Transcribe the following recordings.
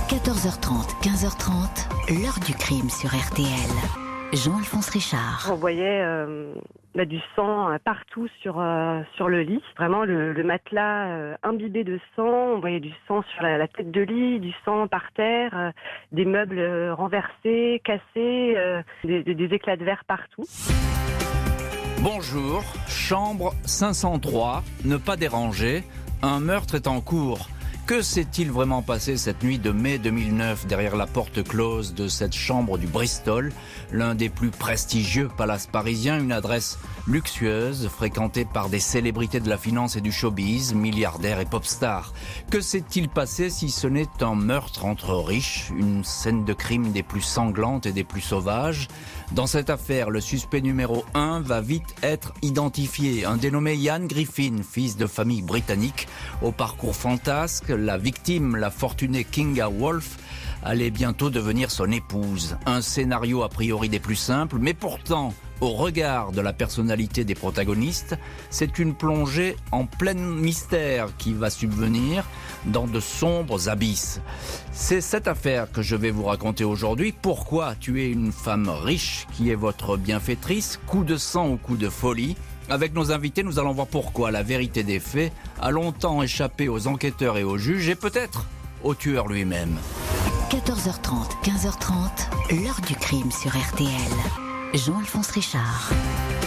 14h30, 15h30, l'heure du crime sur RTL. Jean-Alphonse Richard. On voyait du sang partout sur le lit. Vraiment le matelas imbibé de sang. On voyait du sang sur la tête de lit, du sang par terre, des meubles renversés, cassés, des éclats de verre partout. Bonjour, chambre 503, ne pas déranger, un meurtre est en cours. Que s'est-il vraiment passé cette nuit de mai 2009 derrière la porte close de cette chambre du Bristol, l'un des plus prestigieux palaces parisiens, une adresse luxueuse fréquentée par des célébrités de la finance et du showbiz, milliardaires et pop stars. Que s'est-il passé si ce n'est un meurtre entre riches, une scène de crime des plus sanglantes et des plus sauvages? Dans cette affaire, le suspect numéro 1 va vite être identifié. Un dénommé Ian Griffin, fils de famille britannique, au parcours fantasque. La victime, la fortunée Kinga Wolf, allait bientôt devenir son épouse. Un scénario a priori des plus simples, mais pourtant, au regard de la personnalité des protagonistes, c'est une plongée en plein mystère qui va subvenir dans de sombres abysses. C'est cette affaire que je vais vous raconter aujourd'hui. Pourquoi tuer une femme riche qui est votre bienfaitrice? Coup de sang ou coup de folie? Avec nos invités, nous allons voir pourquoi la vérité des faits a longtemps échappé aux enquêteurs et aux juges et peut-être au tueur lui-même. 14h30, 15h30, l'heure du crime sur RTL. Jean-Alphonse Richard.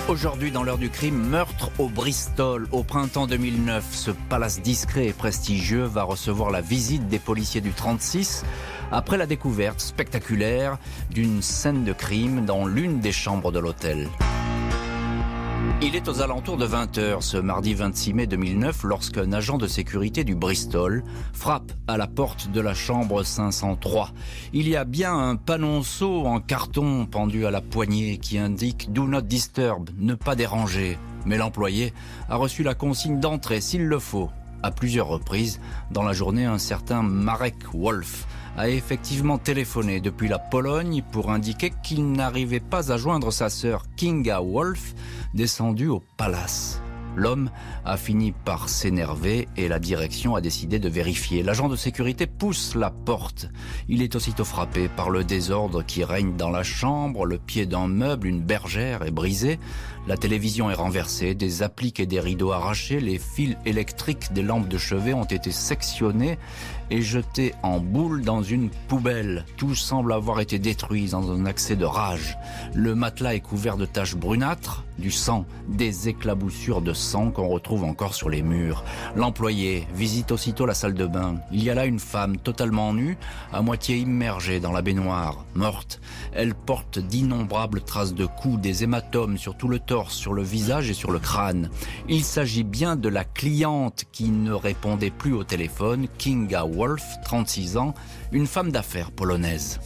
Aujourd'hui, dans l'heure du crime, meurtre au Bristol. Au printemps 2009, ce palace discret et prestigieux va recevoir la visite des policiers du 36 après la découverte spectaculaire d'une scène de crime dans l'une des chambres de l'hôtel. Il est aux alentours de 20h ce mardi 26 mai 2009 lorsqu'un agent de sécurité du Bristol frappe à la porte de la chambre 503. Il y a bien un panonceau en carton pendu à la poignée qui indique « Do not disturb », ne pas déranger. Mais l'employé a reçu la consigne d'entrer s'il le faut. À plusieurs reprises, dans la journée, un certain Marek Wolf a effectivement téléphoné depuis la Pologne pour indiquer qu'il n'arrivait pas à joindre sa sœur Kinga Wolf, descendue au palace. L'homme a fini par s'énerver et la direction a décidé de vérifier. L'agent de sécurité pousse la porte. Il est aussitôt frappé par le désordre qui règne dans la chambre. Le pied d'un meuble, une bergère, est brisé. La télévision est renversée, des appliques et des rideaux arrachés. Les fils électriques des lampes de chevet ont été sectionnés et jetés en boule dans une poubelle. Tout semble avoir été détruit dans un accès de rage. Le matelas est couvert de taches brunâtres, du sang, des éclaboussures de sang qu'on retrouve encore sur les murs. L'employé visite aussitôt la salle de bain. Il y a là une femme totalement nue, à moitié immergée dans la baignoire, morte. Elle porte d'innombrables traces de coups, des hématomes sur tout le torse, sur le visage et sur le crâne. Il s'agit bien de la cliente qui ne répondait plus au téléphone, Kinga Wolf, 36 ans, une femme d'affaires polonaise.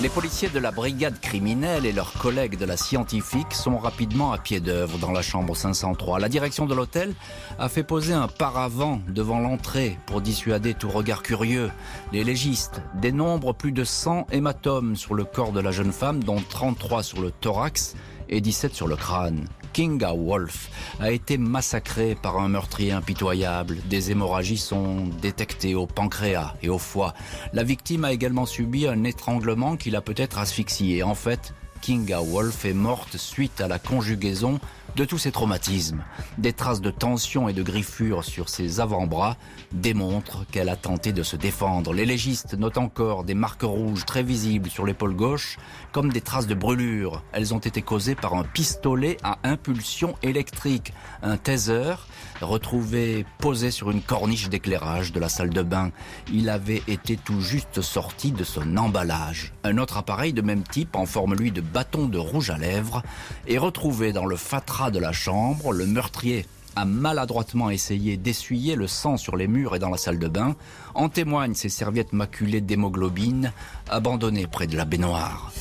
Les policiers de la brigade criminelle et leurs collègues de la scientifique sont rapidement à pied d'œuvre dans la chambre 503. La direction de l'hôtel a fait poser un paravent devant l'entrée pour dissuader tout regard curieux. Les légistes dénombrent plus de 100 hématomes sur le corps de la jeune femme, dont 33 sur le thorax et 17 sur le crâne. Kinga Wolf a été massacrée par un meurtrier impitoyable. Des hémorragies sont détectées au pancréas et au foie. La victime a également subi un étranglement qui l'a peut-être asphyxiée. En fait, Kinga Wolf est morte suite à la conjugaison de tous ces traumatismes. Des traces de tension et de griffures sur ses avant-bras démontrent qu'elle a tenté de se défendre. Les légistes notent encore des marques rouges très visibles sur l'épaule gauche, comme des traces de brûlure. Elles ont été causées par un pistolet à impulsion électrique, un taser, retrouvé posé sur une corniche d'éclairage de la salle de bain. Il avait été tout juste sorti de son emballage. Un autre appareil de même type, en forme lui de bâton de rouge à lèvres, est retrouvé dans le fatras de la chambre. Le meurtrier a maladroitement essayé d'essuyer le sang sur les murs et dans la salle de bain. En témoignent ces serviettes maculées d'hémoglobine abandonnées près de la baignoire.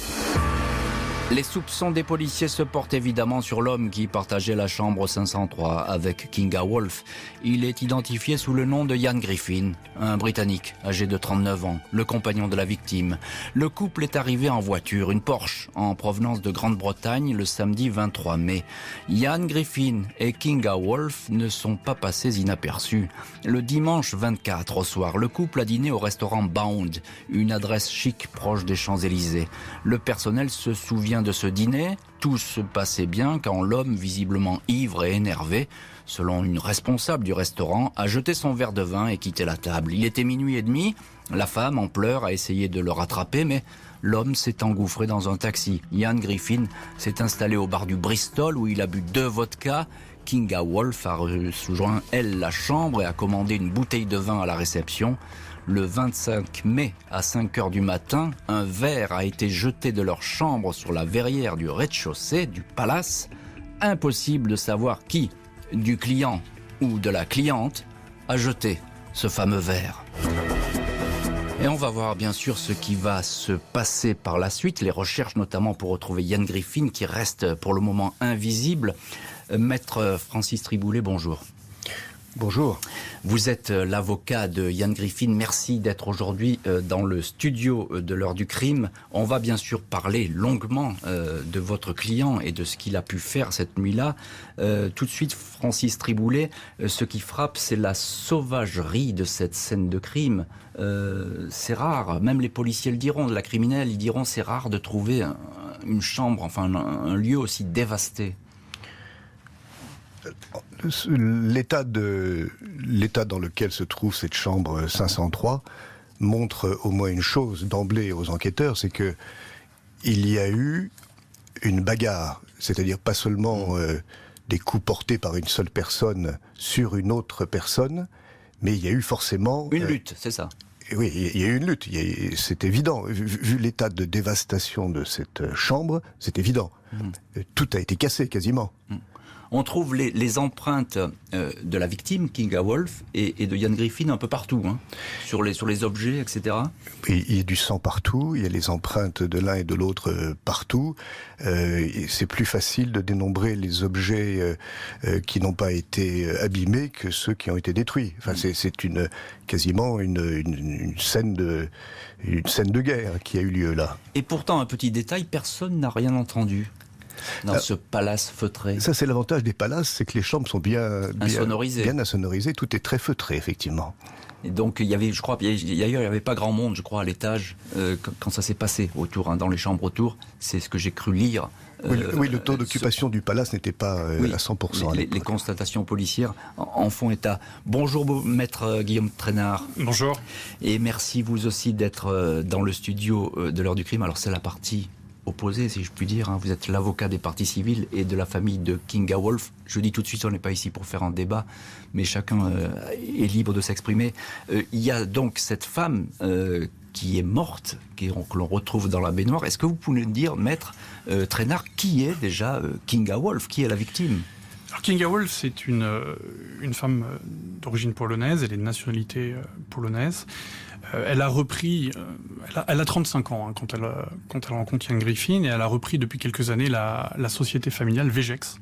Les soupçons des policiers se portent évidemment sur l'homme qui partageait la chambre 503 avec Kinga Wolf. Il est identifié sous le nom de Ian Griffin, un Britannique âgé de 39 ans, le compagnon de la victime. Le couple est arrivé en voiture, une Porsche, en provenance de Grande-Bretagne le samedi 23 mai. Ian Griffin et Kinga Wolf ne sont pas passés inaperçus. Le dimanche 24 au soir, le couple a dîné au restaurant Bound, une adresse chic proche des Champs-Élysées. Le personnel se souvient de ce dîner, tout se passait bien quand l'homme, visiblement ivre et énervé, selon une responsable du restaurant, a jeté son verre de vin et quitté la table. Il était 00h30, la femme, en pleurs, a essayé de le rattraper, mais l'homme s'est engouffré dans un taxi. Ian Griffin s'est installé au bar du Bristol où il a bu 2 vodkas. Kinga Wolf a rejoint, elle, la chambre et a commandé une bouteille de vin à la réception. Le 25 mai, à 5h du matin, un verre a été jeté de leur chambre sur la verrière du rez-de-chaussée du palace. Impossible de savoir qui, du client ou de la cliente, a jeté ce fameux verre. Et on va voir bien sûr ce qui va se passer par la suite, les recherches notamment pour retrouver Ian Griffin qui reste pour le moment invisible. Maître Francis Triboulet, bonjour. Bonjour. Vous êtes l'avocat de Ian Griffin. Merci d'être aujourd'hui dans le studio de l'heure du crime. On va bien sûr parler longuement de votre client et de ce qu'il a pu faire cette nuit-là. Tout de suite, Francis Triboulet, ce qui frappe, c'est la sauvagerie de cette scène de crime. C'est rare, même les policiers le diront, la criminelle, ils diront c'est rare de trouver une chambre, enfin un lieu aussi dévasté. L'état dans lequel se trouve cette chambre 503 montre au moins une chose d'emblée aux enquêteurs, c'est que il y a eu une bagarre, c'est-à-dire pas seulement des coups portés par une seule personne sur une autre personne, mais il y a eu forcément... Une lutte, c'est ça. Oui, il y a eu une lutte, c'est évident. Vu l'état de dévastation de cette chambre, c'est évident. Tout a été cassé quasiment. On trouve les empreintes de la victime, Kinga Wolf, et de Ian Griffin un peu partout, hein, sur les objets, etc. Il y a du sang partout, il y a les empreintes de l'un et de l'autre partout. C'est plus facile de dénombrer les objets qui n'ont pas été abîmés que ceux qui ont été détruits. Enfin, c'est quasiment une scène de guerre qui a eu lieu là. Et pourtant, un petit détail, personne n'a rien entendu dans ce palace feutré. Ça, c'est l'avantage des palaces, c'est que les chambres sont bien insonorisées. Tout est très feutré, effectivement. Et donc, il y avait, je crois, d'ailleurs, il n'y avait pas grand monde, je crois, à l'étage, quand ça s'est passé autour, hein, dans les chambres autour. C'est ce que j'ai cru lire. Oui, le taux d'occupation du palace n'était pas à 100%. Les constatations policières en font état. Bonjour, maître Guillaume Trainard. Bonjour. Et merci vous aussi d'être dans le studio de l'heure du crime. Alors, c'est la partie opposé, si je puis dire. Hein. Vous êtes l'avocat des parties civiles et de la famille de Kinga Wolf. Je dis tout de suite, on n'est pas ici pour faire un débat, mais chacun est libre de s'exprimer. Il y a donc cette femme qui est morte, que l'on retrouve dans la baignoire. Est-ce que vous pouvez nous dire, maître Trainard, qui est déjà Kinga Wolf? Qui est la victime? Alors, Kinga Wolf, c'est une femme d'origine polonaise, elle est de nationalité polonaise. Elle a repris, elle a 35 ans hein, quand elle rencontre Ian Griffin, et elle a repris depuis quelques années la société familiale Vegex,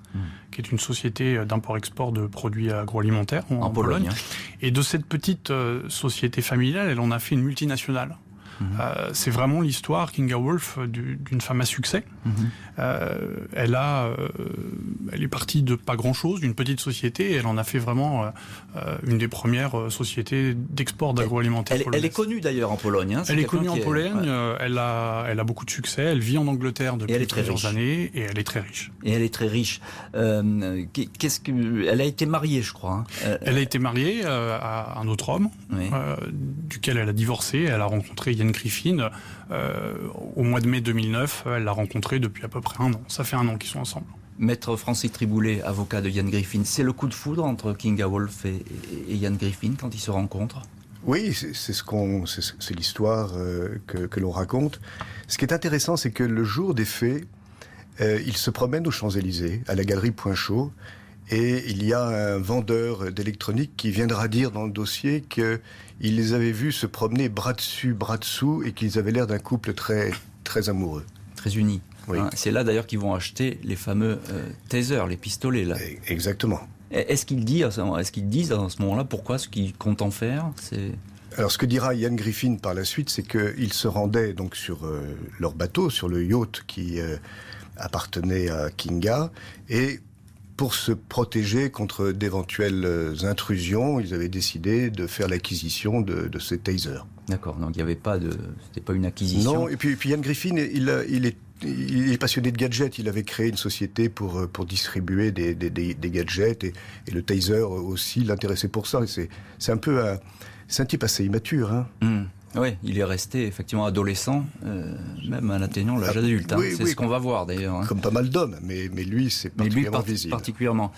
qui est une société d'import-export de produits agroalimentaires en Pologne. Hein. Et de cette petite société familiale, elle en a fait une multinationale. C'est vraiment l'histoire, Kinga Wolf, d'une femme à succès. Elle est partie de pas grand-chose, d'une petite société, et elle en a fait vraiment une des premières sociétés d'export d'agroalimentaire polonaises. Elle est connue d'ailleurs en Pologne. Hein, elle est connue en Pologne, elle a beaucoup de succès, elle vit en Angleterre depuis plusieurs années, et elle est très riche. Elle a été mariée, je crois. Hein. Elle a été mariée à un autre homme, duquel elle a divorcé. Elle a rencontré Ian Griffin au mois de mai 2009. Elle l'a rencontré depuis à peu près 1 an. Ça fait 1 an qu'ils sont ensemble. Maître Francis Triboulet, avocat de Ian Griffin, c'est le coup de foudre entre Kinga Wolf et Ian Griffin quand ils se rencontrent? Oui, c'est l'histoire que l'on raconte. Ce qui est intéressant, c'est que le jour des faits, ils se promènent aux Champs-Élysées, à la galerie Point Chaud, et il y a un vendeur d'électronique qui viendra dire dans le dossier qu'il les avait vus se promener bras dessus, bras dessous, et qu'ils avaient l'air d'un couple très, très amoureux. Très unis. Oui. C'est là d'ailleurs qu'ils vont acheter les fameux tasers, les pistolets là. Exactement. Est-ce qu'ils disent à ce moment-là pourquoi ce qu'ils comptent en faire? Alors, ce que dira Ian Griffin par la suite, c'est qu'ils se rendaient donc sur leur bateau, sur le yacht qui appartenait à Kinga, et pour se protéger contre d'éventuelles intrusions, ils avaient décidé de faire l'acquisition de ces tasers. D'accord, donc il n'y avait pas c'était pas une acquisition. Non, et puis Ian Griffin, il est passionné de gadgets. Il avait créé une société pour distribuer des gadgets, et le taser aussi l'intéressait pour ça. C'est un peu c'est un type assez immature, hein. Oui, il est resté effectivement adolescent, même en atteignant l'âge adulte. Oui, c'est ce qu'on va voir d'ailleurs. Hein. Comme pas mal d'hommes, mais lui, c'est particulièrement visible. Particulièrement.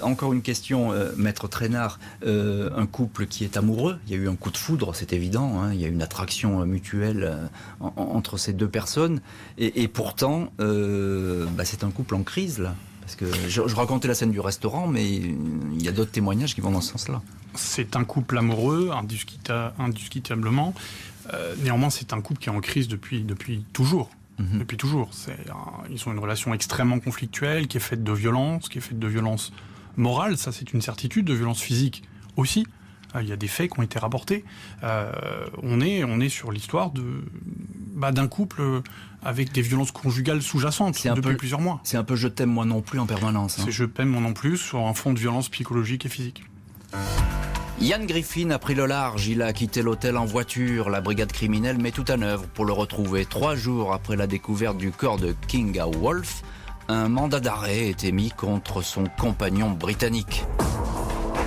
Encore une question, Maître Traînard. Un couple qui est amoureux, il y a eu un coup de foudre, c'est évident. Hein, il y a eu une attraction mutuelle entre ces deux personnes. Et pourtant, c'est un couple en crise, là. Parce que je racontais la scène du restaurant, mais il y a d'autres témoignages qui vont dans ce sens-là. C'est un couple amoureux, indiscutablement. Néanmoins, c'est un couple qui est en crise depuis toujours. Depuis toujours. Ils ont une relation extrêmement conflictuelle, qui est faite de violence morale, ça c'est une certitude, de violence physique aussi. Il y a des faits qui ont été rapportés. On est sur l'histoire d'un couple avec des violences conjugales sous-jacentes depuis plusieurs mois. C'est un peu « je t'aime moi non plus » en permanence. Hein. C'est « je t'aime moi non plus » sur un fond de violence psychologique et physique. Ian Griffin a pris le large, il a quitté l'hôtel en voiture. La brigade criminelle met tout en œuvre pour le retrouver. 3 jours après la découverte du corps de Kinga Wolf, un mandat d'arrêt est émis contre son compagnon britannique.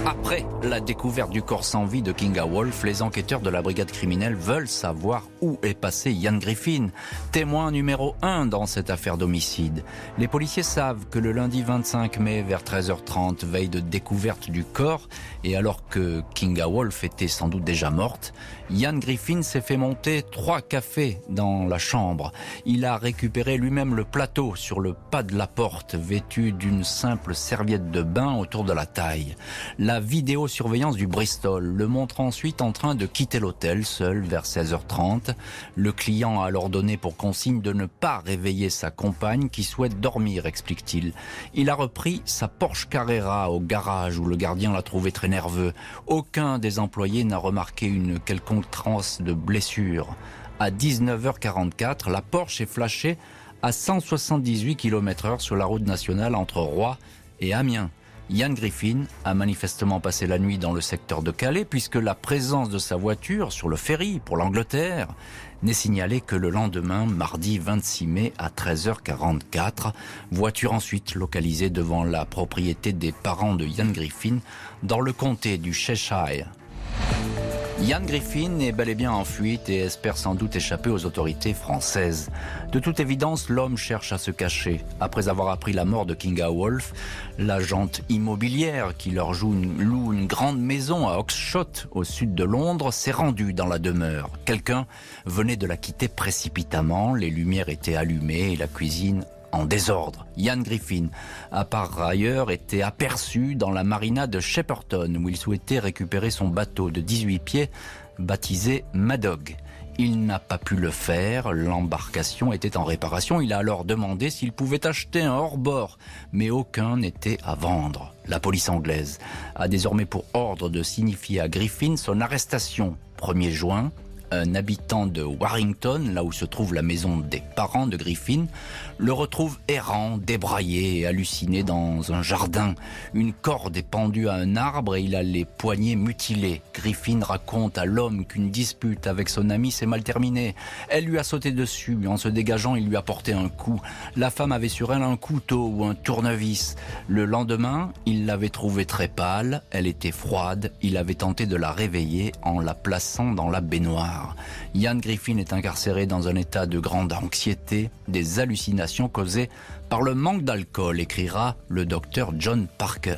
Après la découverte du corps sans vie de Kinga Wolf, les enquêteurs de la brigade criminelle veulent savoir où est passé Ian Griffin, témoin numéro 1 dans cette affaire d'homicide. Les policiers savent que le lundi 25 mai, vers 13h30, veille de découverte du corps, et alors que Kinga Wolf était sans doute déjà morte, Ian Griffin s'est fait monter 3 cafés dans la chambre. Il a récupéré lui-même le plateau sur le pas de la porte, vêtu d'une simple serviette de bain autour de la taille. La vidéosurveillance du Bristol le montre ensuite en train de quitter l'hôtel, seul, vers 16h30. Le client a alors donné pour consigne de ne pas réveiller sa compagne qui souhaite dormir, explique-t-il. Il a repris sa Porsche Carrera au garage où le gardien l'a trouvé très nerveux. Aucun des employés n'a remarqué une quelconque trace de blessure. À 19h44, la Porsche est flashée à 178 km/h sur la route nationale entre Roye et Amiens. Ian Griffin a manifestement passé la nuit dans le secteur de Calais puisque la présence de sa voiture sur le ferry pour l'Angleterre n'est signalée que le lendemain, mardi 26 mai à 13h44. Voiture ensuite localisée devant la propriété des parents de Ian Griffin dans le comté du Cheshire. Ian Griffin est bel et bien en fuite et espère sans doute échapper aux autorités françaises. De toute évidence, l'homme cherche à se cacher. Après avoir appris la mort de Kinga Wolf, l'agente immobilière qui leur loue une grande maison à Oxshott, au sud de Londres, s'est rendue dans la demeure. Quelqu'un venait de la quitter précipitamment, les lumières étaient allumées et la cuisine en désordre. Ian Griffin a par ailleurs été aperçu dans la marina de Shepperton où il souhaitait récupérer son bateau de 18 pieds baptisé Madog. Il n'a pas pu le faire, l'embarcation était en réparation. Il a alors demandé s'il pouvait acheter un hors-bord, mais aucun n'était à vendre. La police anglaise a désormais pour ordre de signifier à Griffin son arrestation 1er juin. Un habitant de Warrington, là où se trouve la maison des parents de Griffin, le retrouve errant, débraillé et halluciné dans un jardin. Une corde est pendue à un arbre et il a les poignets mutilés. Griffin raconte à l'homme qu'une dispute avec son ami s'est mal terminée. Elle lui a sauté dessus. En se dégageant, il lui a porté un coup. La femme avait sur elle un couteau ou un tournevis. Le lendemain, il l'avait trouvée très pâle. Elle était froide. Il avait tenté de la réveiller en la plaçant dans la baignoire. Ian Griffin est incarcéré dans un état de grande anxiété, des hallucinations causées par le manque d'alcool, écrira le docteur John Parker.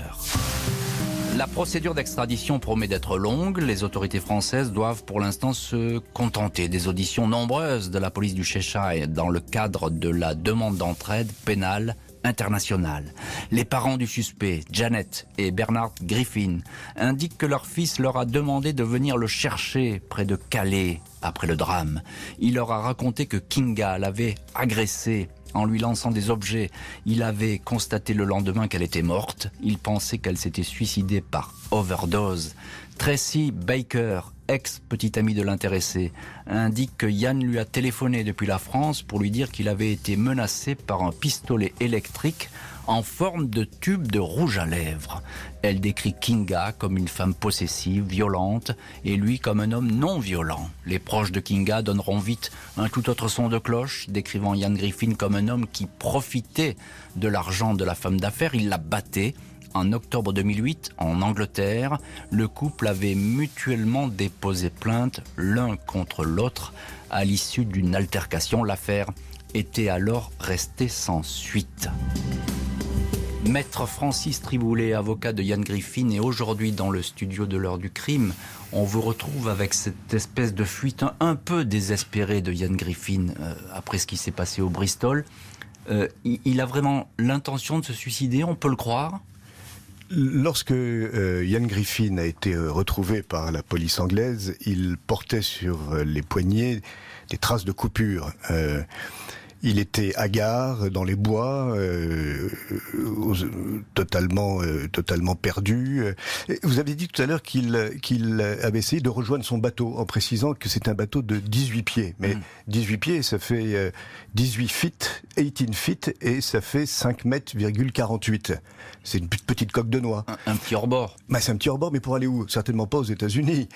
La procédure d'extradition promet d'être longue. Les autorités françaises doivent pour l'instant se contenter des auditions nombreuses de la police du Cheshire dans le cadre de la demande d'entraide pénale internationale. Les parents du suspect, Janet et Bernard Griffin, indiquent que leur fils leur a demandé de venir le chercher près de Calais après le drame. Il leur a raconté que Kinga l'avait agressée en lui lançant des objets. Il avait constaté le lendemain qu'elle était morte. Il pensait qu'elle s'était suicidée par overdose. Tracy Baker, ex-petite amie de l'intéressé, indique que Yann lui a téléphoné depuis la France pour lui dire qu'il avait été menacé par un pistolet électrique en forme de tube de rouge à lèvres. Elle décrit Kinga comme une femme possessive, violente, et lui comme un homme non violent. Les proches de Kinga donneront vite un tout autre son de cloche, décrivant Ian Griffin comme un homme qui profitait de l'argent de la femme d'affaires. Il la battait. En octobre 2008, en Angleterre, le couple avait mutuellement déposé plainte l'un contre l'autre à l'issue d'une altercation. L'affaire était alors restée sans suite. Maître Francis Triboulet, avocat de Ian Griffin, est aujourd'hui dans le studio de l'heure du crime. On vous retrouve avec cette espèce de fuite un peu désespérée de Ian Griffin après ce qui s'est passé au Bristol. Il a vraiment l'intention de se suicider, on peut le croire ? Lorsque Ian Griffin a été retrouvé par la police anglaise, il portait sur les poignets des traces de coupures. Il était hagard dans les bois, totalement perdu. Vous avez dit tout à l'heure qu'il avait essayé de rejoindre son bateau en précisant que c'est un bateau de 18 pieds. Mais 18 pieds, ça fait 18 feet, et ça fait 5 mètres,48. C'est une petite coque de noix. Un petit hors-bord. C'est un petit hors-bord, mais pour aller où ? Certainement pas aux États-Unis.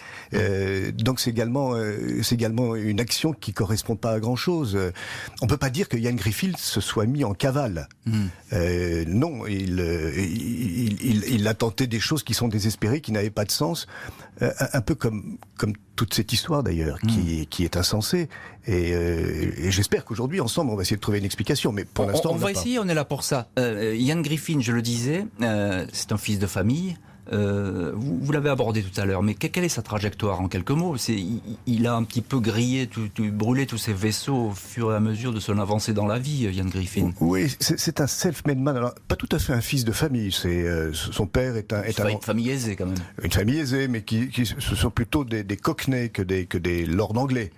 Donc c'est également une action qui correspond pas à grand-chose. On peut pas dire que Ian Griffin se soit mis en cavale. Non, il a tenté des choses qui sont désespérées, qui n'avaient pas de sens. Un peu comme toute cette histoire d'ailleurs, qui est insensée. Et j'espère qu'aujourd'hui, ensemble, on va essayer de trouver une explication. Mais pour l'instant, on va essayer, on est là pour ça. Ian Griffin, je le disais, c'est un fils de famille. Vous l'avez abordé tout à l'heure, mais quelle est sa trajectoire en quelques mots ? Il a un petit peu brûlé tous ses vaisseaux au fur et à mesure de son avancée dans la vie, Ian Griffin. Oui, c'est un self-made man. Alors, pas tout à fait un fils de famille. Son père est une famille aisée quand même. Une famille aisée, mais ce sont plutôt des cockneys que des lords anglais.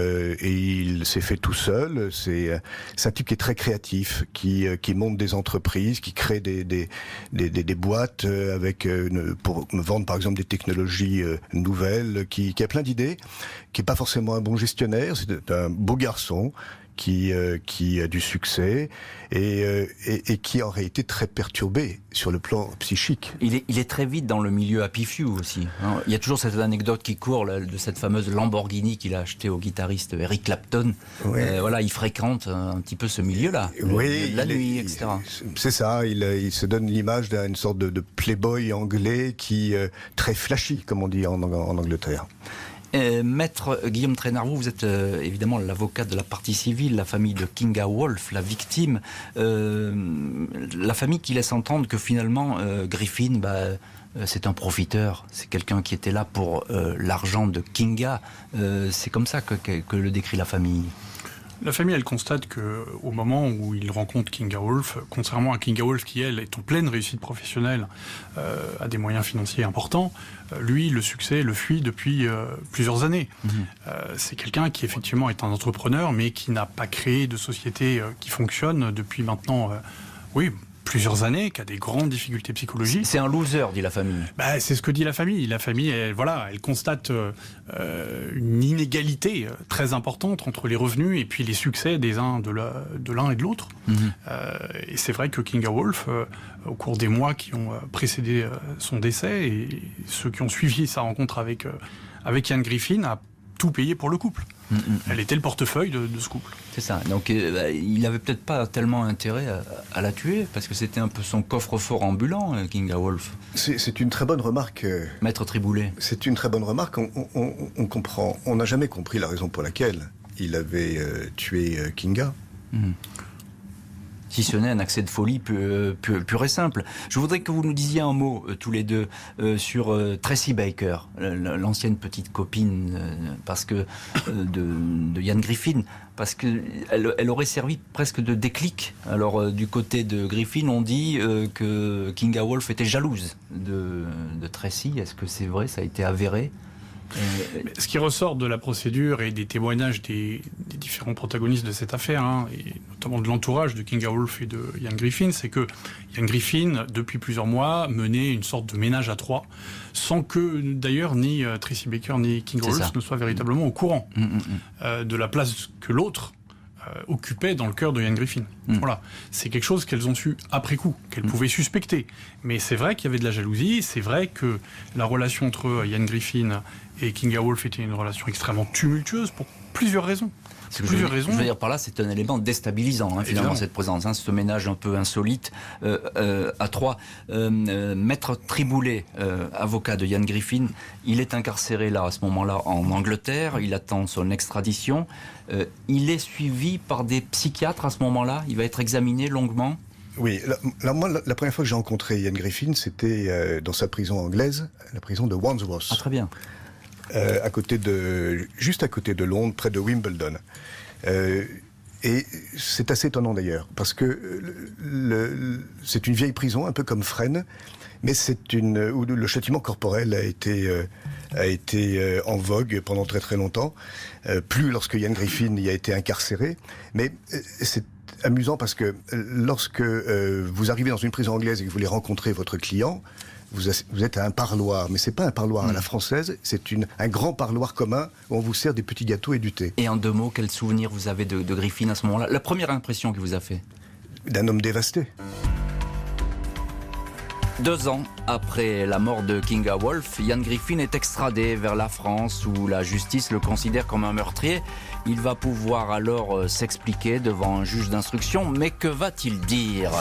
Et il s'est fait tout seul. C'est un type qui est très créatif, qui monte des entreprises, qui crée des boîtes avec pour me vendre par exemple des technologies nouvelles, qui a plein d'idées, qui est pas forcément un bon gestionnaire, c'est un beau garçon qui a du succès et qui en réalité très perturbé sur le plan psychique. Il est très vite dans le milieu Happy Few aussi. Il y a toujours cette anecdote qui court là, de cette fameuse Lamborghini qu'il a achetée au guitariste Eric Clapton. Oui. Il fréquente un petit peu ce milieu-là, la nuit, etc. C'est ça, il se donne l'image d'une sorte de playboy anglais qui très flashy, comme on dit en Angleterre. Maître Guillaume Traynard, vous êtes évidemment l'avocat de la partie civile, la famille de Kinga Wolf, la victime, la famille qui laisse entendre que finalement Griffin, c'est un profiteur, c'est quelqu'un qui était là pour l'argent de Kinga. C'est comme ça que le décrit la famille. La famille, elle constate qu'au moment où il rencontre Kinga Wolf, contrairement à Kinga Wolf qui, elle, est en pleine réussite professionnelle, a des moyens financiers importants, lui, le succès le fuit depuis plusieurs années. C'est quelqu'un qui, effectivement, est un entrepreneur, mais qui n'a pas créé de société qui fonctionne depuis maintenant, plusieurs années, qui a des grandes difficultés psychologiques. C'est un loser, dit la famille. C'est ce que dit la famille. La famille, elle constate une inégalité très importante entre les revenus et puis les succès des uns de l'un et de l'autre. Et c'est vrai que Kinga Wolf, au cours des mois qui ont précédé son décès et ceux qui ont suivi sa rencontre avec Ian Griffin, a tout payé pour le couple. Elle était le portefeuille de ce couple. C'est ça. Donc il n'avait peut-être pas tellement intérêt à la tuer, parce que c'était un peu son coffre-fort ambulant, Kinga Wolf. C'est une très bonne remarque. Maître Triboulet. C'est une très bonne remarque. On comprend. On n'a jamais compris la raison pour laquelle il avait tué Kinga. Si ce n'est un accès de folie pur et simple. Je voudrais que vous nous disiez un mot, tous les deux, sur Tracy Baker, l'ancienne petite copine de Ian Griffin, parce qu'elle aurait servi presque de déclic. Alors, du côté de Griffin, on dit que Kinga Wolf était jalouse de Tracy. Est-ce que c'est vrai, ça a été avéré ? Ce qui ressort de la procédure et des témoignages des différents protagonistes de cette affaire, et notamment de l'entourage de Kinga Wolf et de Ian Griffin, c'est que Ian Griffin, depuis plusieurs mois, menait une sorte de ménage à trois, sans que d'ailleurs ni Tracy Baker ni Kinga Wolf ne soient véritablement au courant de la place que l'autre occupait dans le cœur de Ian Griffin. Voilà. C'est quelque chose qu'elles ont su après coup, qu'elles pouvaient suspecter. Mais c'est vrai qu'il y avait de la jalousie, c'est vrai que la relation entre Ian Griffin et Kinga Wolf était une relation extrêmement tumultueuse pour plusieurs raisons. Je veux dire par là, c'est un élément déstabilisant, finalement, cette présence, ce ménage un peu insolite à trois. Maître Triboulet, avocat de Ian Griffin, il est incarcéré là, à ce moment-là, en Angleterre. Il attend son extradition. Il est suivi par des psychiatres à ce moment-là. Il va être examiné longuement. Oui, moi, la première fois que j'ai rencontré Ian Griffin, c'était dans sa prison anglaise, la prison de Wandsworth. Ah, très bien. Juste à côté de Londres, près de Wimbledon. Et c'est assez étonnant d'ailleurs, parce que c'est une vieille prison, un peu comme Fresnes, mais où le châtiment corporel a été en vogue pendant très très longtemps, plus lorsque Ian Griffin y a été incarcéré, mais c'est amusant parce que lorsque vous arrivez dans une prison anglaise et que vous voulez rencontrer votre client, vous êtes à un parloir, mais c'est pas un parloir à la française, c'est un grand parloir commun où on vous sert des petits gâteaux et du thé. Et en deux mots, quel souvenir vous avez de Griffin à ce moment-là? La première impression qu'il vous a fait? D'un homme dévasté. 2 ans après la mort de Kinga Wolf, Ian Griffin est extradé vers la France où la justice le considère comme un meurtrier. Il va pouvoir alors s'expliquer devant un juge d'instruction, mais que va-t-il dire ?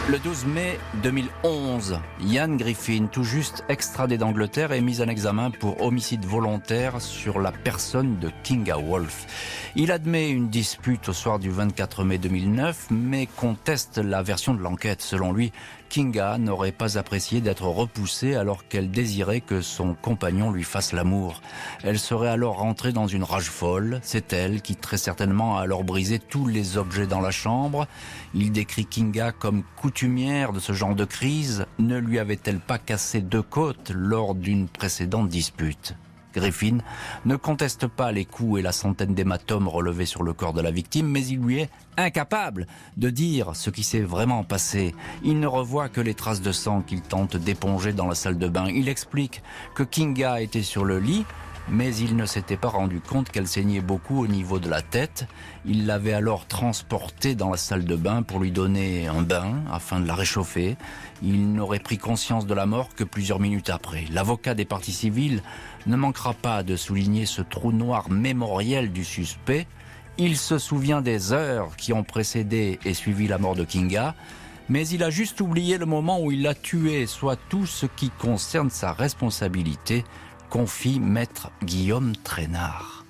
Le 12 mai 2011, Ian Griffin, tout juste extradé d'Angleterre, est mis en examen pour homicide volontaire sur la personne de Kinga Wolf. Il admet une dispute au soir du 24 mai 2009, mais conteste la version de l'enquête. Selon lui, Kinga n'aurait pas apprécié d'être repoussée alors qu'elle désirait que son compagnon lui fasse l'amour. Elle serait alors rentrée dans une rage folle. C'est elle qui très certainement a alors brisé tous les objets dans la chambre. Il décrit Kinga comme coutumière de ce genre de crise. Ne lui avait-elle pas cassé 2 côtes lors d'une précédente dispute ? Griffin ne conteste pas les coups et la centaine d'hématomes relevés sur le corps de la victime, mais il lui est incapable de dire ce qui s'est vraiment passé. Il ne revoit que les traces de sang qu'il tente d'éponger dans la salle de bain. Il explique que Kinga était sur le lit, mais il ne s'était pas rendu compte qu'elle saignait beaucoup au niveau de la tête. Il l'avait alors transportée dans la salle de bain pour lui donner un bain afin de la réchauffer. Il n'aurait pris conscience de la mort que plusieurs minutes après. L'avocat des parties civiles ne manquera pas de souligner ce trou noir mémoriel du suspect. Il se souvient des heures qui ont précédé et suivi la mort de Kinga, mais il a juste oublié le moment où il l'a tuée, soit tout ce qui concerne sa responsabilité, confie maître Guillaume Traînard.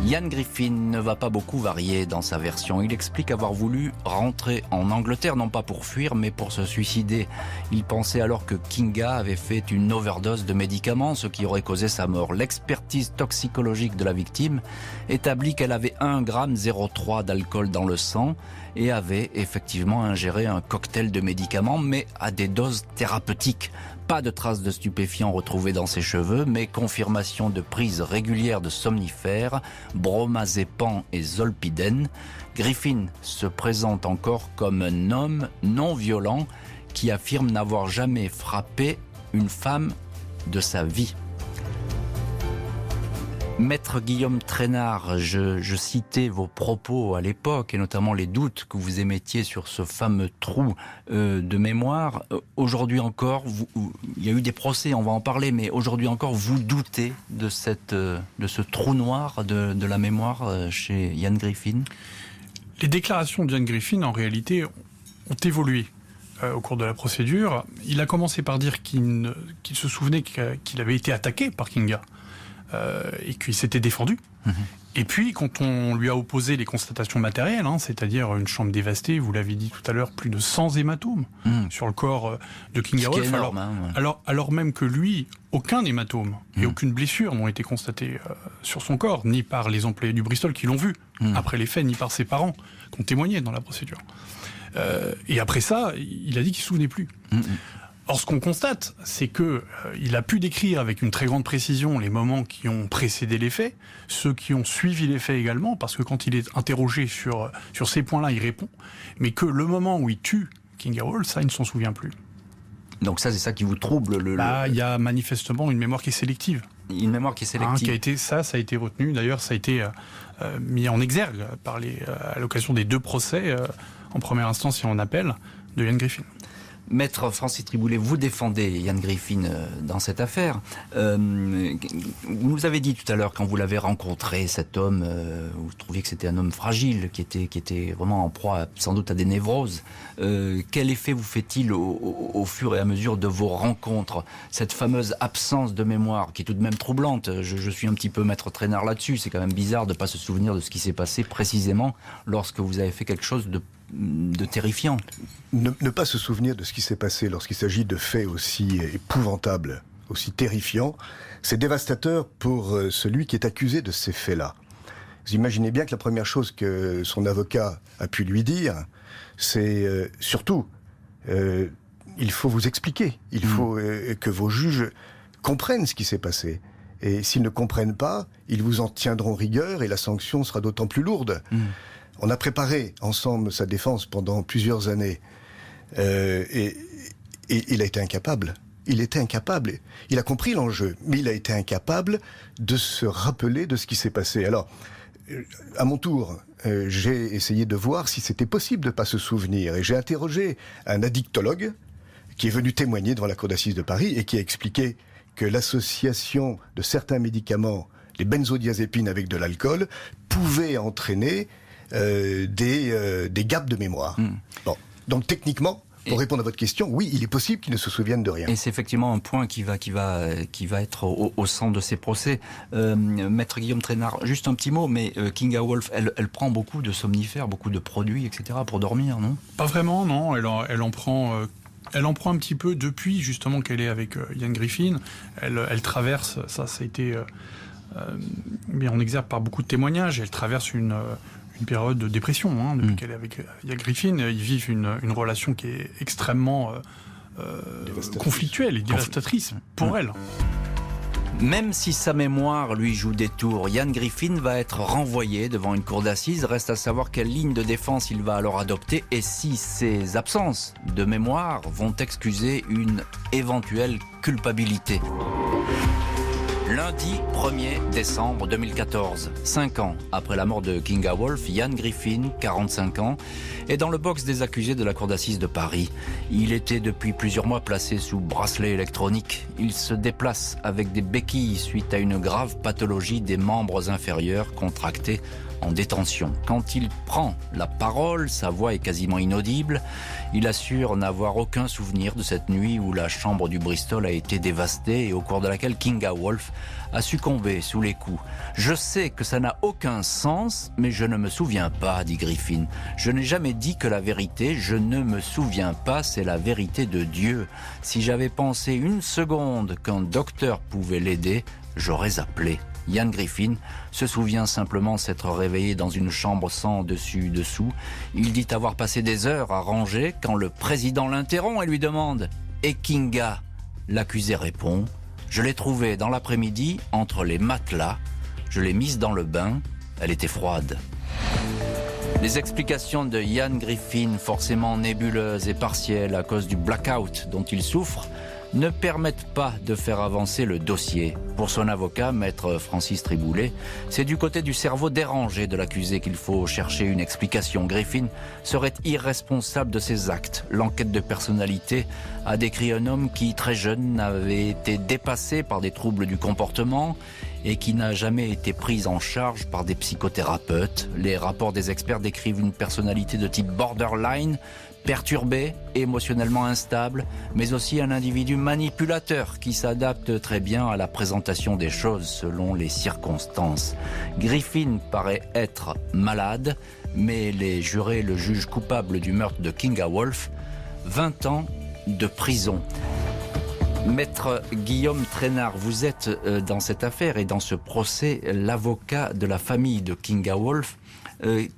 Ian Griffin ne va pas beaucoup varier dans sa version. Il explique avoir voulu rentrer en Angleterre, non pas pour fuir, mais pour se suicider. Il pensait alors que Kinga avait fait une overdose de médicaments, ce qui aurait causé sa mort. L'expertise toxicologique de la victime établit qu'elle avait 1,03 g d'alcool dans le sang et avait effectivement ingéré un cocktail de médicaments, mais à des doses thérapeutiques. Pas de traces de stupéfiants retrouvés dans ses cheveux, mais confirmation de prise régulière de somnifères, bromazépam et zolpidem. Griffin se présente encore comme un homme non violent qui affirme n'avoir jamais frappé une femme de sa vie. Maître Guillaume Traînard, je citais vos propos à l'époque et notamment les doutes que vous émettiez sur ce fameux trou de mémoire. Aujourd'hui encore, il y a eu des procès, on va en parler, mais aujourd'hui encore, vous doutez de ce trou noir de la mémoire chez Ian Griffin ? Les déclarations d'Ian Griffin, en réalité, ont évolué au cours de la procédure. Il a commencé par dire qu'il se souvenait qu'il avait été attaqué par Kinga. Et qu'il s'était défendu. Et puis, quand on lui a opposé les constatations matérielles, c'est-à-dire une chambre dévastée, vous l'avez dit tout à l'heure, plus de 100 hématomes sur le corps de Kinga Wolf, alors même que lui, aucun hématome et aucune blessure n'ont été constatés sur son corps, ni par les employés du Bristol qui l'ont vu après les faits, ni par ses parents qui ont témoigné dans la procédure. Et après ça, il a dit qu'il ne se souvenait plus. Or, ce qu'on constate, c'est que il a pu décrire avec une très grande précision les moments qui ont précédé les faits, ceux qui ont suivi les faits également, parce que quand il est interrogé sur ces points-là, il répond, mais que le moment où il tue Kinga Wolf, ça, il ne s'en souvient plus. Donc ça, c'est ça qui vous trouble Il y a manifestement une mémoire qui est sélective. Une mémoire qui est sélective. Ça a été retenu. D'ailleurs, ça a été mis en exergue à l'occasion des 2 procès, en première instance et en appel, de Ian Griffin. Maître Francis Triboulet, vous défendez Ian Griffin dans cette affaire. Vous nous avez dit tout à l'heure, quand vous l'avez rencontré, cet homme, vous trouviez que c'était un homme fragile, qui était vraiment en proie sans doute à des névroses. Quel effet vous fait-il au fur et à mesure de vos rencontres? Cette fameuse absence de mémoire, qui est tout de même troublante. Je suis un petit peu maître traînard là-dessus. C'est quand même bizarre de ne pas se souvenir de ce qui s'est passé précisément lorsque vous avez fait quelque chose de terrifiant. Ne pas se souvenir de ce qui s'est passé lorsqu'il s'agit de faits aussi épouvantables, aussi terrifiants, c'est dévastateur pour celui qui est accusé de ces faits-là. Vous imaginez bien que la première chose que son avocat a pu lui dire, c'est surtout, il faut vous expliquer, il faut que vos juges comprennent ce qui s'est passé. Et s'ils ne comprennent pas, ils vous en tiendront rigueur et la sanction sera d'autant plus lourde. On a préparé ensemble sa défense pendant plusieurs années. Et il a été incapable. Il était incapable. Il a compris l'enjeu, mais il a été incapable de se rappeler de ce qui s'est passé. Alors, à mon tour, j'ai essayé de voir si c'était possible de ne pas se souvenir. Et j'ai interrogé un addictologue qui est venu témoigner devant la cour d'assises de Paris et qui a expliqué que l'association de certains médicaments, les benzodiazépines avec de l'alcool, pouvait entraîner des gaps de mémoire. Bon. Donc techniquement, pour répondre à votre question, oui, il est possible qu'il ne se souvienne de rien. Et c'est effectivement un point qui va être au centre de ces procès. Maître Guillaume Traînard, juste un petit mot, mais Kinga Wolf, elle prend beaucoup de somnifères, beaucoup de produits, etc. pour dormir, non? Pas vraiment, non. Elle en prend un petit peu depuis justement qu'elle est avec Ian Griffin. Elle traverse, ça a été mis en exergue par beaucoup de témoignages, elle traverse une période de dépression depuis qu'elle est avec Ian Griffin. Ils vivent une relation qui est extrêmement conflictuelle et dévastatrice pour elle. Même si sa mémoire lui joue des tours, Ian Griffin va être renvoyé devant une cour d'assises. Reste à savoir quelle ligne de défense il va alors adopter et si ces absences de mémoire vont excuser une éventuelle culpabilité. Lundi 1er décembre 2014, 5 ans après la mort de Kinga Wolf, Ian Griffin, 45 ans, est dans le box des accusés de la cour d'assises de Paris. Il était depuis plusieurs mois placé sous bracelet électronique. Il se déplace avec des béquilles suite à une grave pathologie des membres inférieurs contractés en détention. Quand il prend la parole, sa voix est quasiment inaudible. Il assure n'avoir aucun souvenir de cette nuit où la chambre du Bristol a été dévastée et au cours de laquelle Kinga Wolf a succombé sous les coups. « Je sais que ça n'a aucun sens, mais je ne me souviens pas, dit Griffin. Je n'ai jamais dit que la vérité, je ne me souviens pas, c'est la vérité de Dieu. Si j'avais pensé une seconde qu'un docteur pouvait l'aider, j'aurais appelé. » Ian Griffin se souvient simplement s'être réveillé dans une chambre sans dessus-dessous. Il dit avoir passé des heures à ranger quand le président l'interrompt et lui demande « Et Kinga ?» L'accusé répond « Je l'ai trouvée dans l'après-midi entre les matelas. Je l'ai mise dans le bain. Elle était froide. » Les explications de Ian Griffin, forcément nébuleuses et partielles à cause du blackout dont il souffre, ne permettent pas de faire avancer le dossier. Pour son avocat, maître Francis Triboulet, c'est du côté du cerveau dérangé de l'accusé qu'il faut chercher une explication. Griffin serait irresponsable de ses actes. L'enquête de personnalité a décrit un homme qui, très jeune, avait été dépassé par des troubles du comportement et qui n'a jamais été pris en charge par des psychothérapeutes. Les rapports des experts décrivent une personnalité de type borderline, perturbé, émotionnellement instable, mais aussi un individu manipulateur qui s'adapte très bien à la présentation des choses selon les circonstances. Griffin paraît être malade, mais les jurés le jugent coupable du meurtre de Kinga Wolf. 20 ans de prison. Maître Guillaume Trainard, vous êtes dans cette affaire et dans ce procès l'avocat de la famille de Kinga Wolf.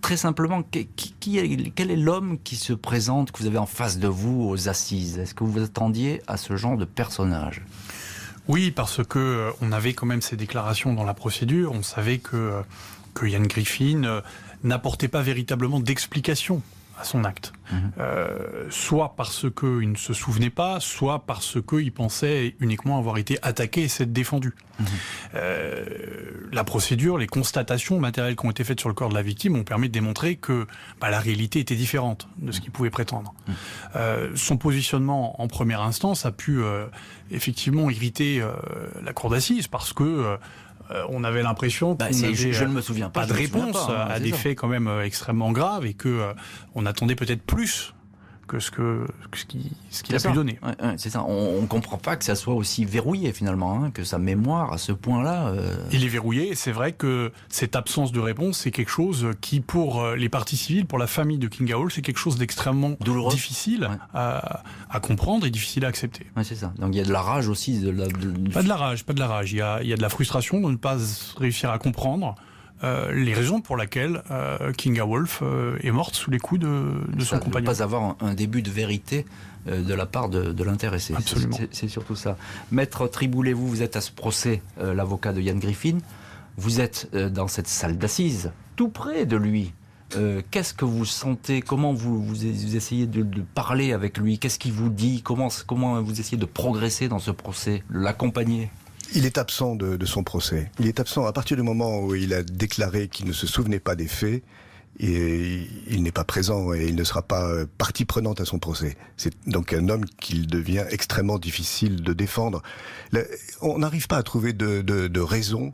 Très simplement, quel est l'homme qui se présente, que vous avez en face de vous aux assises? Est-ce que vous vous attendiez à ce genre de personnage? Oui, parce que on avait quand même ces déclarations dans la procédure. On savait que Ian Griffin n'apportait pas véritablement d'explication à son acte. Soit parce qu'il ne se souvenait pas, soit parce qu'il pensait uniquement avoir été attaqué et s'être défendu. La procédure, les constatations matérielles qui ont été faites sur le corps de la victime ont permis de démontrer que la réalité était différente de ce qu'il pouvait prétendre. Son positionnement en première instance a pu effectivement irriter la cour d'assises parce que on avait l'impression qu'on avait je ne me souviens pas de réponse à des faits quand même extrêmement graves et que on attendait peut-être plus que ce qu'il a pu donner. Ouais, c'est ça. On ne comprend pas que ça soit aussi verrouillé finalement, que sa mémoire à ce point-là. Il est verrouillé et c'est vrai que cette absence de réponse, c'est quelque chose qui, pour les parties civiles, pour la famille de Kinga Wolf, c'est quelque chose d'extrêmement douloureux, difficile à comprendre et difficile à accepter. Ouais, c'est ça. Donc il y a de la rage aussi. Pas de la rage. Il y a de la frustration de ne pas réussir à comprendre les raisons pour lesquelles Kinga Wolf est morte sous les coups de son compagnon. Ne pas avoir un début de vérité de la part de l'intéressé. Absolument. C'est surtout ça. Maître Triboulet, vous êtes à ce procès, l'avocat de Ian Griffin. Vous êtes dans cette salle d'assises, tout près de lui. Qu'est-ce que vous sentez? Comment vous essayez de parler avec lui? Qu'est-ce qu'il vous dit? Comment vous essayez de progresser dans ce procès, de l'accompagner? Il est absent de son procès. Il est absent à partir du moment où il a déclaré qu'il ne se souvenait pas des faits. Et il n'est pas présent et il ne sera pas partie prenante à son procès. C'est donc un homme qu'il devient extrêmement difficile de défendre. On n'arrive pas à trouver de raison,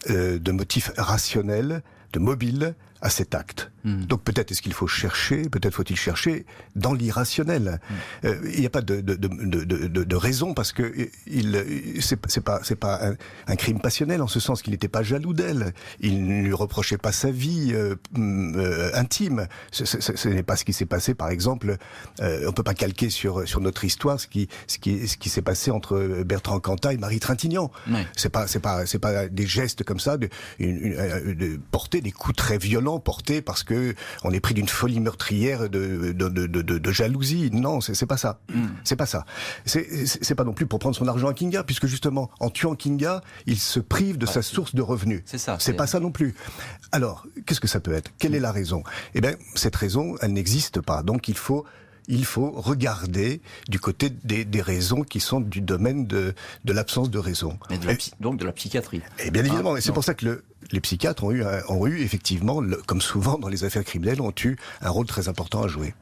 de motif rationnel, de mobile à cet acte. Donc peut-être est-ce qu'il faut chercher, peut-être faut-il chercher dans l'irrationnel. Il n'y a pas de raison parce que c'est pas un crime passionnel en ce sens qu'il n'était pas jaloux d'elle. Il ne lui reprochait pas sa vie intime. Ce n'est pas ce qui s'est passé, par exemple. On peut pas calquer sur notre histoire ce qui s'est passé entre Bertrand Cantat et Marie Trintignant. Ouais. C'est pas des gestes comme ça de porter des coups très violents portés parce que on est pris d'une folie meurtrière de jalousie. Non, c'est pas ça. C'est pas ça. C'est pas non plus pour prendre son argent à Kinga, puisque justement, en tuant Kinga, il se prive de sa source de revenus. C'est ça. C'est pas ça non plus. Alors, qu'est-ce que ça peut être? Quelle est la raison? Eh bien, cette raison, elle n'existe pas. Donc, il faut regarder du côté des raisons qui sont du domaine de l'absence de raison. Donc de la psychiatrie. Et bien évidemment, et c'est pour ça que les psychiatres ont eu effectivement, comme souvent dans les affaires criminelles, ont eu un rôle très important à jouer.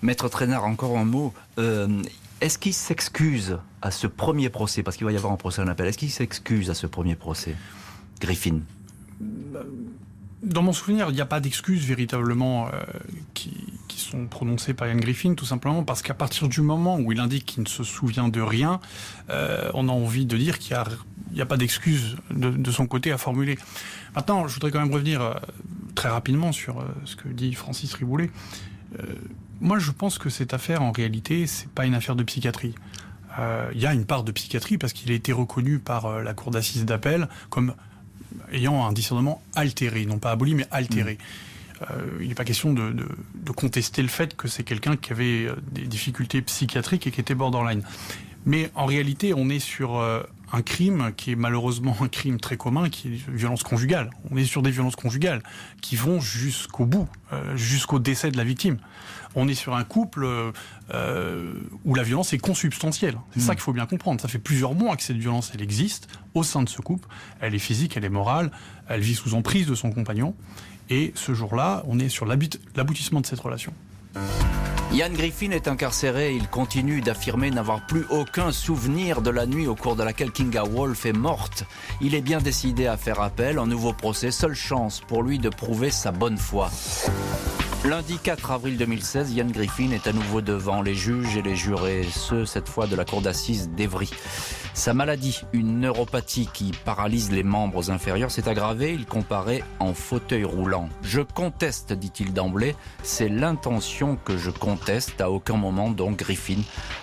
Maître Trainard, encore un mot. Est-ce qu'il s'excuse à ce premier procès, parce qu'il va y avoir un procès en appel, est-ce qu'il s'excuse à ce premier procès, Griffin? Dans mon souvenir, il n'y a pas d'excuses véritablement qui sont prononcées par Ian Griffin, tout simplement parce qu'à partir du moment où il indique qu'il ne se souvient de rien, on a envie de dire qu'il n'y a pas d'excuses de son côté à formuler. Maintenant, je voudrais quand même revenir très rapidement sur ce que dit Francis Triboulet. Moi, je pense que cette affaire, en réalité, c'est pas une affaire de psychiatrie. Il y a une part de psychiatrie parce qu'il a été reconnu par la cour d'assises d'appel comme ayant un discernement altéré, non pas aboli, mais altéré. Il n'est pas question de contester le fait que c'est quelqu'un qui avait des difficultés psychiatriques et qui était borderline. Mais en réalité, on est sur un crime qui est malheureusement un crime très commun, qui est violence conjugale. On est sur des violences conjugales qui vont jusqu'au bout, jusqu'au décès de la victime. On est sur un couple où la violence est consubstantielle. C'est ça qu'il faut bien comprendre. Ça fait plusieurs mois que cette violence, elle existe au sein de ce couple. Elle est physique, elle est morale, elle vit sous emprise de son compagnon. Et ce jour-là, on est sur l'aboutissement de cette relation. Ian Griffin est incarcéré. Il continue d'affirmer n'avoir plus aucun souvenir de la nuit au cours de laquelle Kinga Wolf est morte. Il est bien décidé à faire appel. Un nouveau procès, seule chance pour lui de prouver sa bonne foi. Lundi 4 avril 2016, Ian Griffin est à nouveau devant les juges et les jurés, cette fois de la cour d'assises d'Evry. Sa maladie, une neuropathie qui paralyse les membres inférieurs, s'est aggravée. Il comparaît en fauteuil roulant. Je conteste, dit-il d'emblée, c'est l'intention que je conteste. À aucun moment, donc, Griffin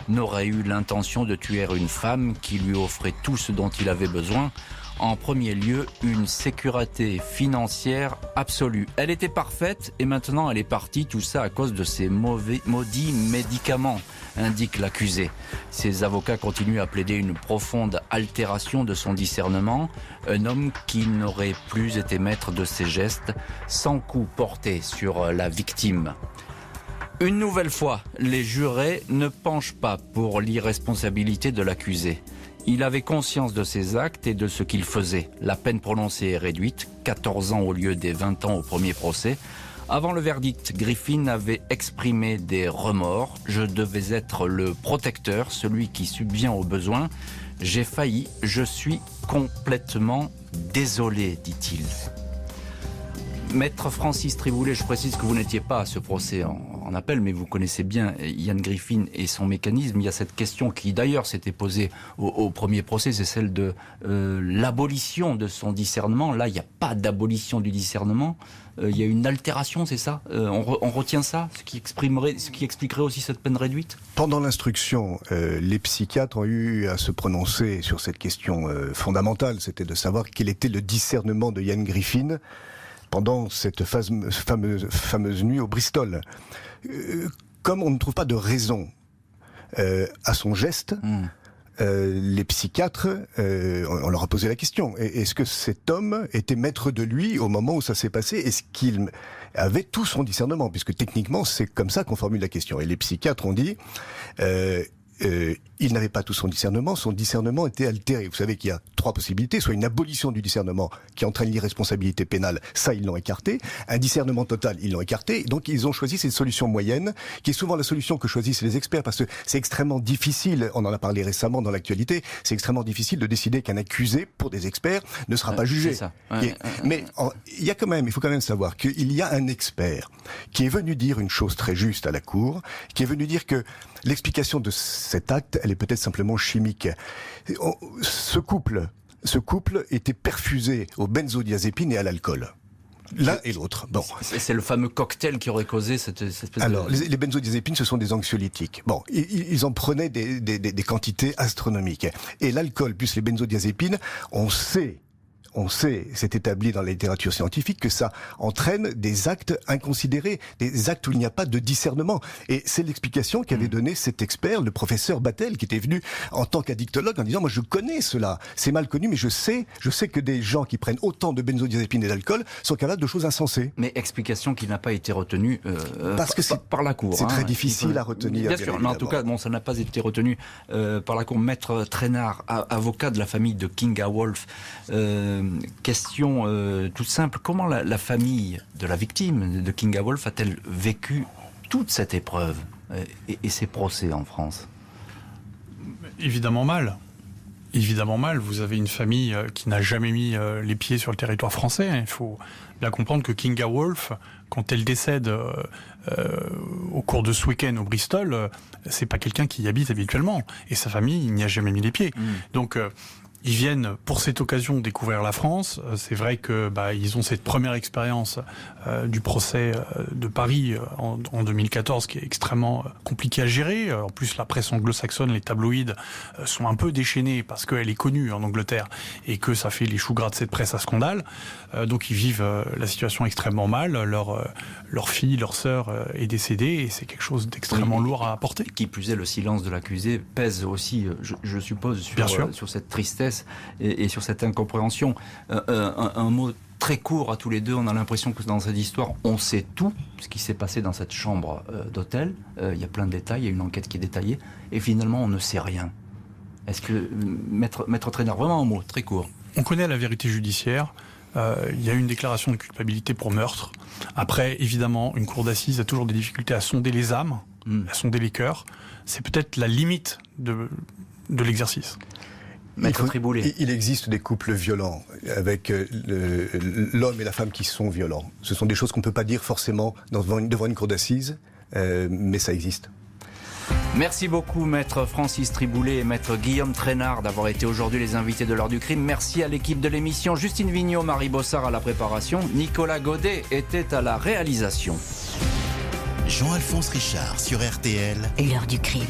n'aurait eu l'intention de tuer une femme qui lui offrait tout ce dont il avait besoin. En premier lieu, une sécurité financière absolue. Elle était parfaite et maintenant elle est partie, tout ça à cause de ces maudits médicaments, indique l'accusé. Ses avocats continuent à plaider une profonde altération de son discernement. Un homme qui n'aurait plus été maître de ses gestes, sans coup porté sur la victime. Une nouvelle fois, les jurés ne penchent pas pour l'irresponsabilité de l'accusé. Il avait conscience de ses actes et de ce qu'il faisait. La peine prononcée est réduite, 14 ans au lieu des 20 ans au premier procès. Avant le verdict, Griffin avait exprimé des remords. Je devais être le protecteur, celui qui subvient aux besoins. J'ai failli, je suis complètement désolé, dit-il. Maître Francis Triboulet, je précise que vous n'étiez pas à ce procès en appel, mais vous connaissez bien Ian Griffin et son mécanisme. Il y a cette question qui d'ailleurs s'était posée au premier procès, c'est celle de l'abolition de son discernement. Là, il n'y a pas d'abolition du discernement. Il y a une altération, c'est ça ? On retient ça, ce qui expliquerait aussi cette peine réduite ? Pendant l'instruction, les psychiatres ont eu à se prononcer sur cette question fondamentale, c'était de savoir quel était le discernement de Ian Griffin pendant cette fameuse nuit au Bristol. Comme on ne trouve pas de raison à son geste, les psychiatres, on leur a posé la question. Est-ce que cet homme était maître de lui au moment où ça s'est passé ? Est-ce qu'il avait tout son discernement ? Puisque techniquement, c'est comme ça qu'on formule la question. Et les psychiatres ont dit... il n'avait pas tout son discernement était altéré. Vous savez qu'il y a 3 possibilités, soit une abolition du discernement qui entraîne l'irresponsabilité pénale, ça ils l'ont écarté, un discernement total, ils l'ont écarté, donc ils ont choisi cette solution moyenne, qui est souvent la solution que choisissent les experts, parce que c'est extrêmement difficile, on en a parlé récemment dans l'actualité, c'est extrêmement difficile de décider qu'un accusé, pour des experts, ne sera pas jugé. Ça. Mais il faut quand même savoir qu'il y a un expert qui est venu dire une chose très juste à la cour, qui est venu dire que l'explication de cet acte, elle est peut-être simplement chimique. Ce couple était perfusé aux benzodiazépines et à l'alcool. L'un et l'autre. Bon. C'est le fameux cocktail qui aurait causé cette espèce Alors, les benzodiazépines, ce sont des anxiolytiques. Bon, ils en prenaient des quantités astronomiques. Et l'alcool plus les benzodiazépines, on sait, c'est établi dans la littérature scientifique, que ça entraîne des actes inconsidérés, des actes où il n'y a pas de discernement. Et c'est l'explication qu'avait donnée cet expert, le professeur Battel, qui était venu en tant qu'addictologue en disant « Moi, je connais cela. C'est mal connu, mais je sais que des gens qui prennent autant de benzodiazépines et d'alcool sont capables de choses insensées. » Mais explication qui n'a pas été retenue par la Cour. C'est très difficile à retenir. Bien sûr, mais en tout cas, ça n'a pas été retenu par la Cour. Maître Trainard, avocat de la famille de Kinga Wolf, question toute simple, comment la famille de la victime de Kinga Wolf a-t-elle vécu toute cette épreuve et ces procès en France ? Évidemment mal. Évidemment mal. Vous avez une famille qui n'a jamais mis les pieds sur le territoire français. Il faut bien comprendre que Kinga Wolf, quand elle décède au cours de ce week-end au Bristol, c'est pas quelqu'un qui y habite habituellement. Et sa famille, il n'y a jamais mis les pieds. Donc... ils viennent pour cette occasion découvrir la France. C'est vrai que ils ont cette première expérience du procès de Paris en 2014 qui est extrêmement compliqué à gérer. En plus, la presse anglo-saxonne, les tabloïds sont un peu déchaînés parce qu'elle est connue en Angleterre et que ça fait les choux gras de cette presse à scandale. Donc ils vivent la situation extrêmement mal. Leur fille, leur sœur est décédée et c'est quelque chose d'extrêmement lourd à apporter. Qui plus est, le silence de l'accusé pèse aussi, je suppose, sur cette tristesse et sur cette incompréhension. Un mot très court à tous les deux, on a l'impression que dans cette histoire, on sait tout ce qui s'est passé dans cette chambre d'hôtel. Il y a plein de détails, il y a une enquête qui est détaillée, et finalement on ne sait rien. Est-ce que, Maître Trainard, vraiment un mot très court. On connaît la vérité judiciaire. Il y a une déclaration de culpabilité pour meurtre. Après, évidemment, une cour d'assises a toujours des difficultés à sonder les âmes, à sonder les cœurs. C'est peut-être la limite de l'exercice. Maître Triboulet. Il existe des couples violents avec l'homme et la femme qui sont violents. Ce sont des choses qu'on ne peut pas dire forcément devant une cour d'assises, mais ça existe. Merci beaucoup Maître Francis Triboulet et Maître Guillaume Traînard d'avoir été aujourd'hui les invités de l'heure du crime. Merci à l'équipe de l'émission, Justine Vignot, Marie Bossard à la préparation, Nicolas Godet était à la réalisation. Jean-Alphonse Richard sur RTL. L'heure du crime.